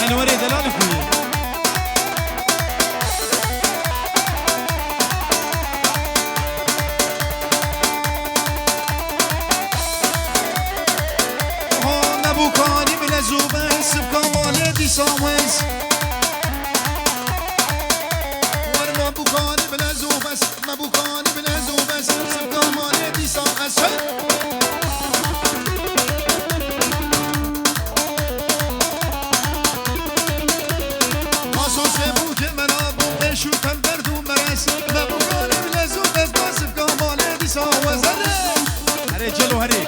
انا وري دلالك وياه نبوكاني من الزوبس بكمالتي سامس ورما بوكاني من الزوبس مبوكاني من الزوبس بكمالتي سامس شو كم درد ومرس مبوكاني من الزوبس بس بكمالتي سامس هري جلو هري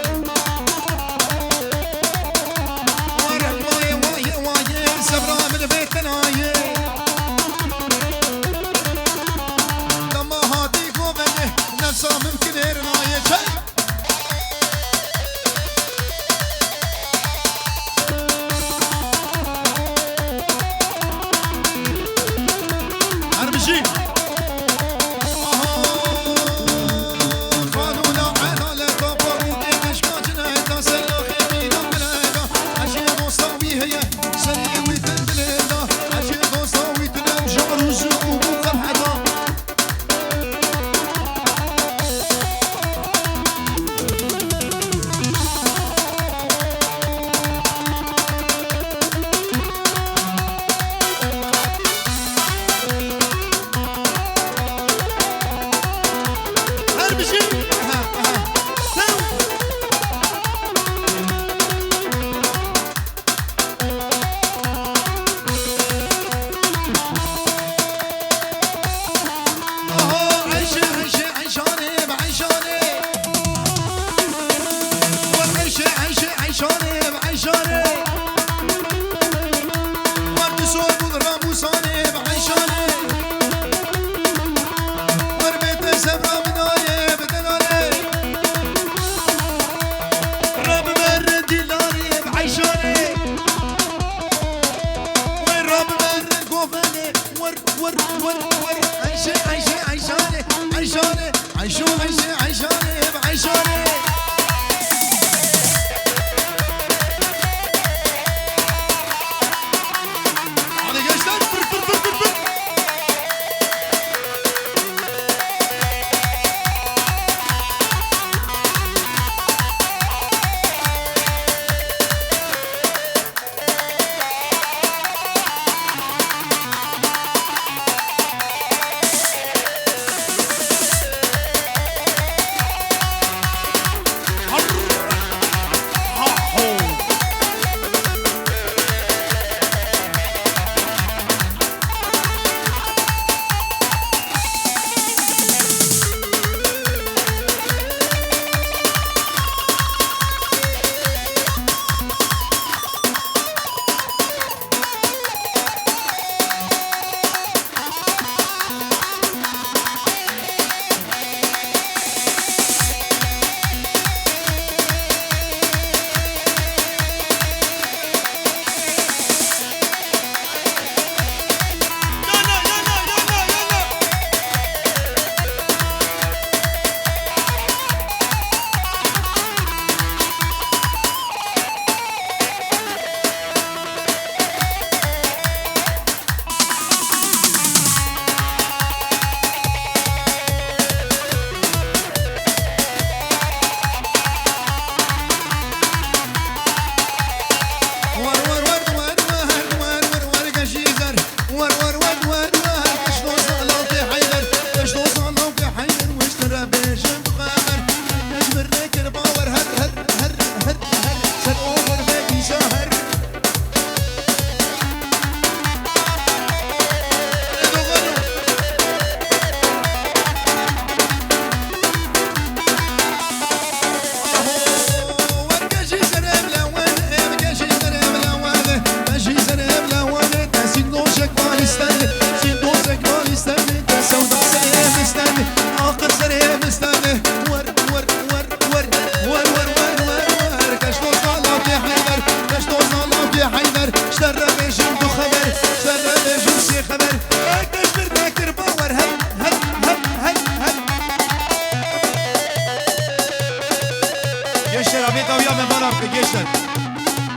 موسیقی ویا من بارم که گشتن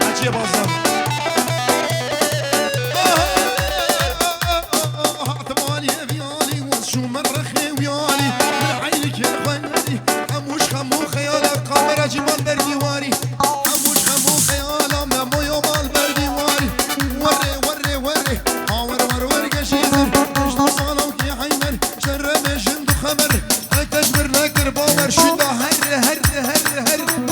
اچیه بازم اعتمالي افيالي وشو مرة خيويالي من عينك يا خواني هموش خمو خيالك قامرة جمال برديواري هموش خمو خيالة مامو يومال برديواري وري وري وري ور ور ور قشيزر اشتو صالو كي حيمر شرم جندو خمر اكتشبر نكر باور شدا هر هر هر هر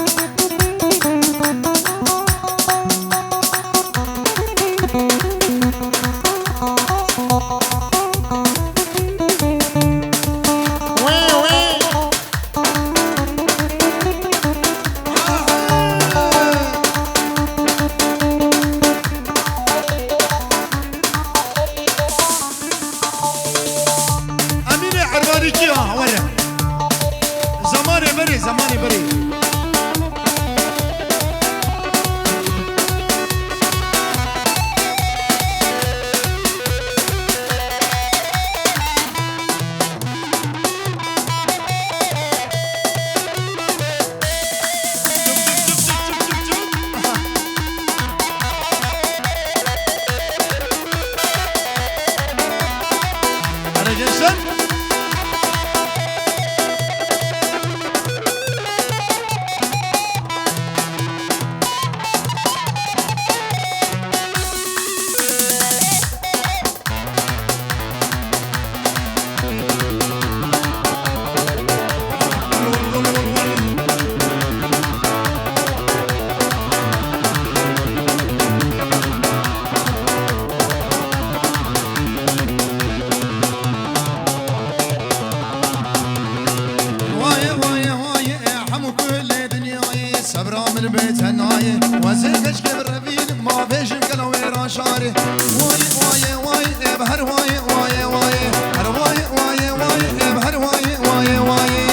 زماني بري أنا جنسن من بيت هنايه وزيكش كبر رفيق ما بيجم قلو ويران شاري واي واي واي بهر واي واي واي هر واي واي واي بهر واي واي واي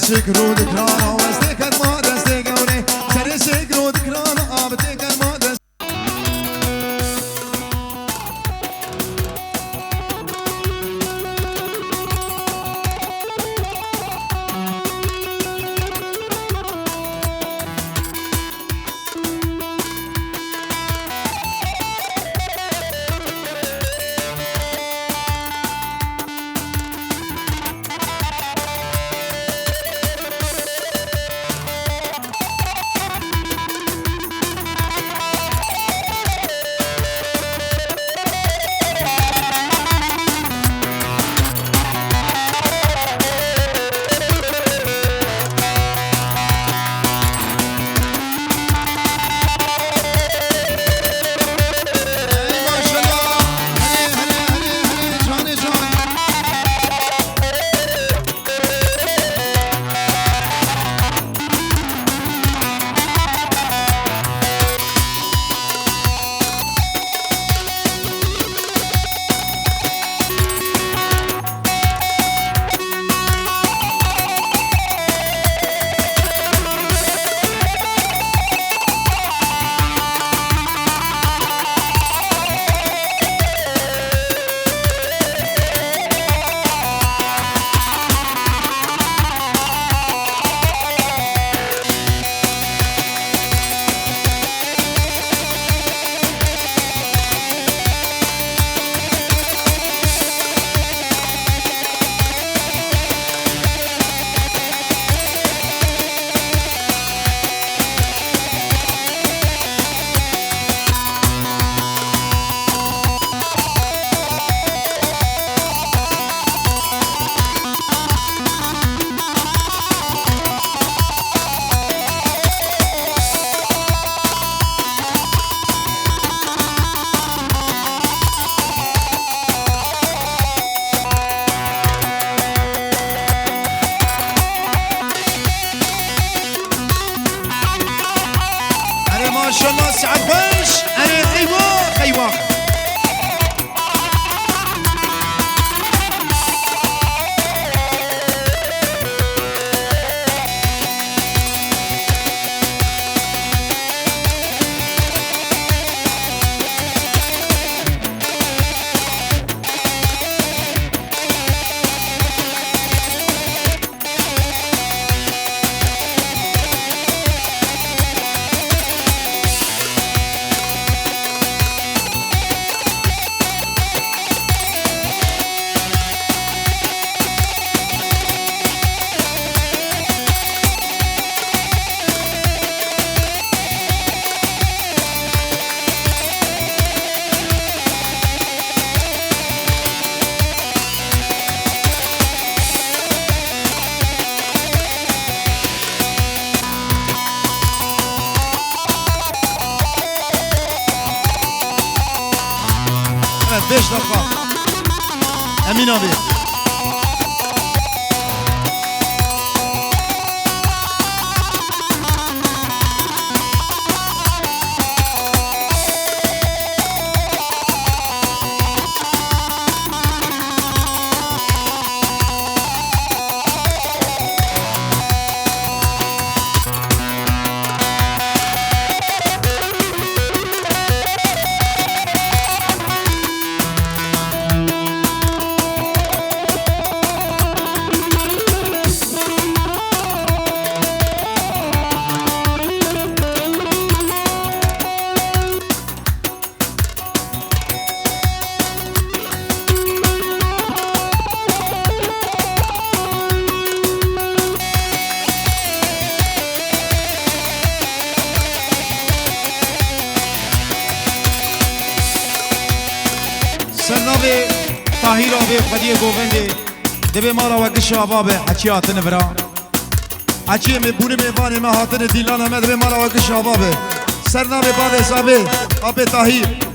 سكرو ذكرانا واستيكر ما دستي قوري سري سكرو ذكرانا بتيكر ما دستي Evet 5 dakika. Emin abi. سرنابي طاهر أبي خديه گووندی دبی مالا وقت شباب حکی هاتن برا حکی مبونه میوانی ما هاتن دیلان همه دبی مالا وقت شباب سرنابي بعد حسابه أبي طاهر